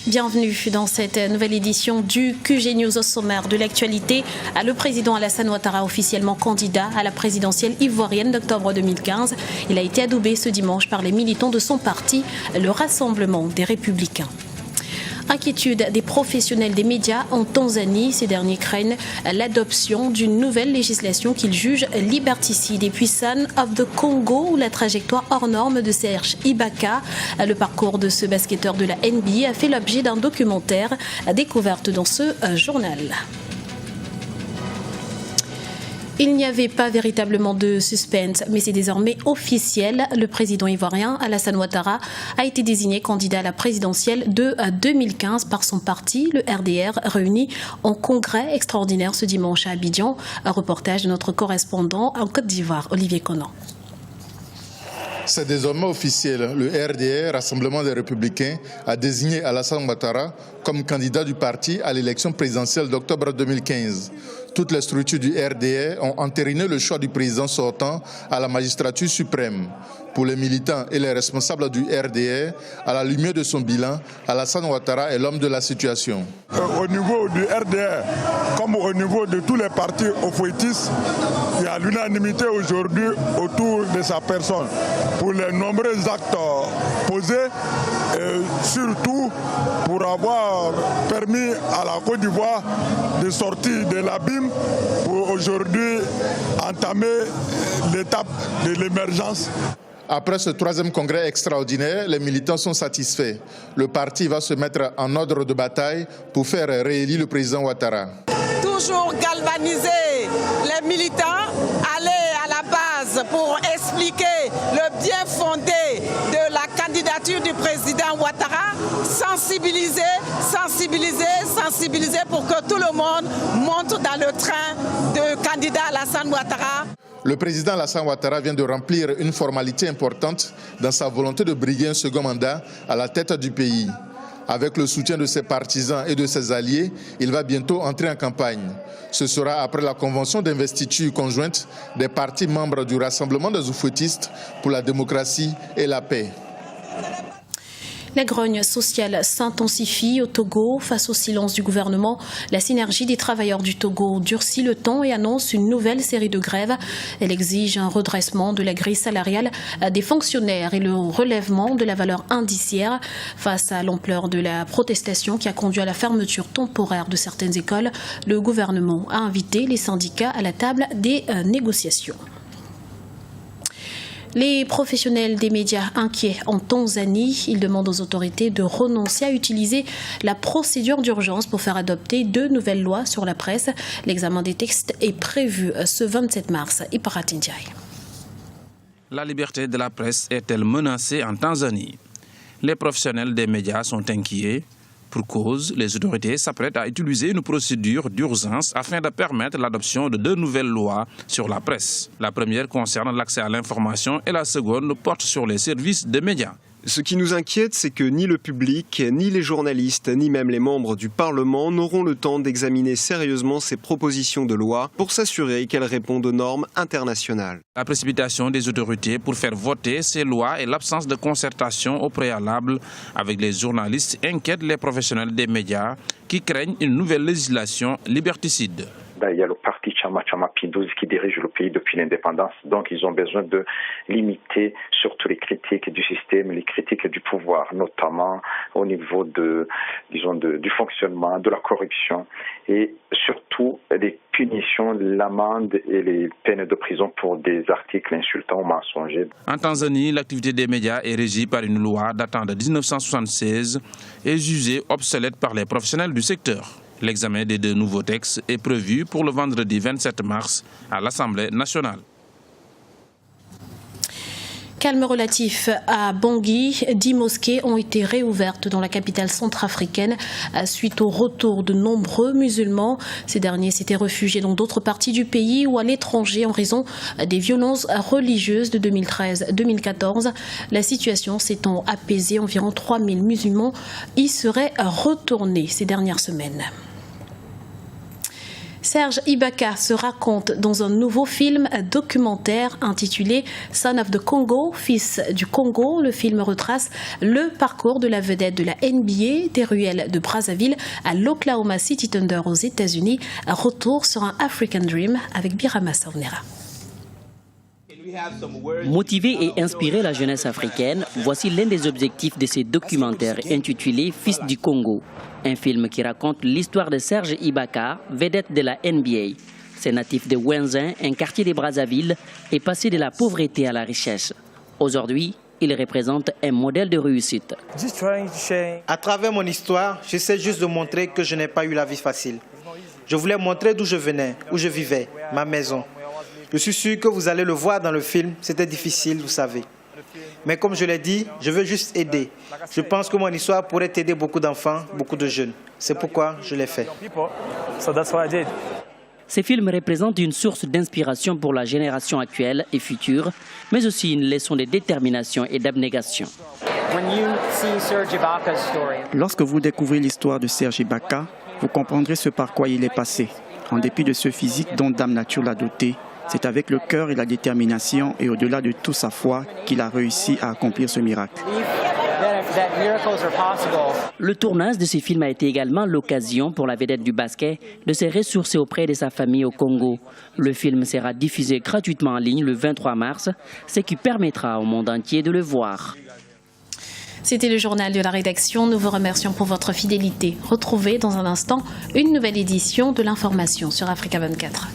Bienvenue dans cette nouvelle édition du QG News. Au sommaire de l'actualité. Le président Alassane Ouattara, officiellement candidat à la présidentielle ivoirienne d'octobre 2015. Il a été adoubé ce dimanche par les militants de son parti, le Rassemblement des Républicains. Inquiétude des professionnels des médias en Tanzanie. Ces derniers craignent l'adoption d'une nouvelle législation qu'ils jugent liberticide. Et puis Son of the Congo, ou la trajectoire hors norme de Serge Ibaka. Le parcours de ce basketteur de la NBA a fait l'objet d'un documentaire découverte dans ce journal. Il n'y avait pas véritablement de suspense, mais c'est désormais officiel. Le président ivoirien Alassane Ouattara a été désigné candidat à la présidentielle de 2015 par son parti, le RDR, réuni en congrès extraordinaire ce dimanche à Abidjan. Un reportage de notre correspondant en Côte d'Ivoire, Olivier Conan. C'est désormais officiel. Le RDR, Rassemblement des Républicains, a désigné Alassane Ouattara comme candidat du parti à l'élection présidentielle d'octobre 2015. Toutes les structures du RDR ont entériné le choix du président sortant à la magistrature suprême. Pour les militants et les responsables du RDR, à la lumière de son bilan, Alassane Ouattara est l'homme de la situation. Au niveau du RDR, comme au niveau de tous les partis oppositistes, il y a l'unanimité aujourd'hui autour de sa personne. Pour les nombreux actes posés, et surtout pour avoir permis à la Côte d'Ivoire de sortir de l'abîme pour aujourd'hui entamer l'étape de l'émergence. Après ce troisième congrès extraordinaire, les militants sont satisfaits. Le parti va se mettre en ordre de bataille pour faire réélire le président Ouattara. Toujours galvaniser les militants, aller à la base pour expliquer le bien fondé de la candidature du président Ouattara, sensibiliser pour que tout le monde monte dans le train de candidat Alassane Ouattara. Le président Alassane Ouattara vient de remplir une formalité importante dans sa volonté de briguer un second mandat à la tête du pays. Avec le soutien de ses partisans et de ses alliés, il va bientôt entrer en campagne. Ce sera après la convention d'investiture conjointe des partis membres du Rassemblement des oufouettistes pour la démocratie et la paix. La grogne sociale s'intensifie au Togo. Face au silence du gouvernement, la synergie des travailleurs du Togo durcit le ton et annonce une nouvelle série de grèves. Elle exige un redressement de la grille salariale des fonctionnaires et le relèvement de la valeur indiciaire. Face à l'ampleur de la protestation qui a conduit à la fermeture temporaire de certaines écoles, le gouvernement a invité les syndicats à la table des négociations. Les professionnels des médias inquiets en Tanzanie, ils demandent aux autorités de renoncer à utiliser la procédure d'urgence pour faire adopter 2 nouvelles lois sur la presse. L'examen des textes est prévu ce 27 mars. Iparati Ndiaye. La liberté de la presse est-elle menacée en Tanzanie? Les professionnels des médias sont inquiets. Pour cause, les autorités s'apprêtent à utiliser une procédure d'urgence afin de permettre l'adoption de 2 nouvelles lois sur la presse. La première concerne l'accès à l'information et la seconde porte sur les services des médias. Ce qui nous inquiète, c'est que ni le public, ni les journalistes, ni même les membres du Parlement n'auront le temps d'examiner sérieusement ces propositions de loi pour s'assurer qu'elles répondent aux normes internationales. La précipitation des autorités pour faire voter ces lois et l'absence de concertation au préalable avec les journalistes inquiètent les professionnels des médias qui craignent une nouvelle législation liberticide. Il y a le parti Chama Pinduzi qui dirige le pays depuis l'indépendance, donc ils ont besoin de limiter surtout les critiques du système, les critiques du pouvoir, notamment au niveau du fonctionnement, de la corruption et surtout des punitions, l'amende et les peines de prison pour des articles insultants ou mensongers. En Tanzanie, l'activité des médias est régie par une loi datant de 1976 et jugée obsolète par les professionnels du secteur. L'examen des 2 nouveaux textes est prévu pour le vendredi 27 mars à l'Assemblée nationale. Calme relatif à Bangui, 10 mosquées ont été réouvertes dans la capitale centrafricaine suite au retour de nombreux musulmans. Ces derniers s'étaient réfugiés dans d'autres parties du pays ou à l'étranger en raison des violences religieuses de 2013-2014. La situation s'étant apaisée, environ 3000 musulmans y seraient retournés ces dernières semaines. Serge Ibaka se raconte dans un nouveau film documentaire intitulé Son of the Congo, fils du Congo. Le film retrace le parcours de la vedette de la NBA des ruelles de Brazzaville à l'Oklahoma City Thunder aux États-Unis. Retour sur un African Dream avec Birama Saunera. Motiver et inspirer la jeunesse africaine, voici l'un des objectifs de ces documentaires intitulé Fils du Congo. Un film qui raconte l'histoire de Serge Ibaka, vedette de la NBA. Ce natif de Wenzin, un quartier de Brazzaville, est passé de la pauvreté à la richesse. Aujourd'hui, il représente un modèle de réussite. À travers mon histoire, j'essaie juste de montrer que je n'ai pas eu la vie facile. Je voulais montrer d'où je venais, où je vivais, ma maison. Je suis sûr que vous allez le voir dans le film, c'était difficile, vous savez. Mais comme je l'ai dit, je veux juste aider. Je pense que mon histoire pourrait aider beaucoup d'enfants, beaucoup de jeunes. C'est pourquoi je l'ai fait. Ces films représentent une source d'inspiration pour la génération actuelle et future, mais aussi une leçon de détermination et d'abnégation. Lorsque vous découvrez l'histoire de Serge Ibaka, vous comprendrez ce par quoi il est passé. En dépit de ce physique dont Dame Nature l'a doté, c'est avec le cœur et la détermination et au-delà de toute sa foi qu'il a réussi à accomplir ce miracle. Le tournage de ce film a été également l'occasion pour la vedette du basket de se ressourcer auprès de sa famille au Congo. Le film sera diffusé gratuitement en ligne le 23 mars, ce qui permettra au monde entier de le voir. C'était le journal de la rédaction. Nous vous remercions pour votre fidélité. Retrouvez dans un instant une nouvelle édition de l'information sur Africa 24.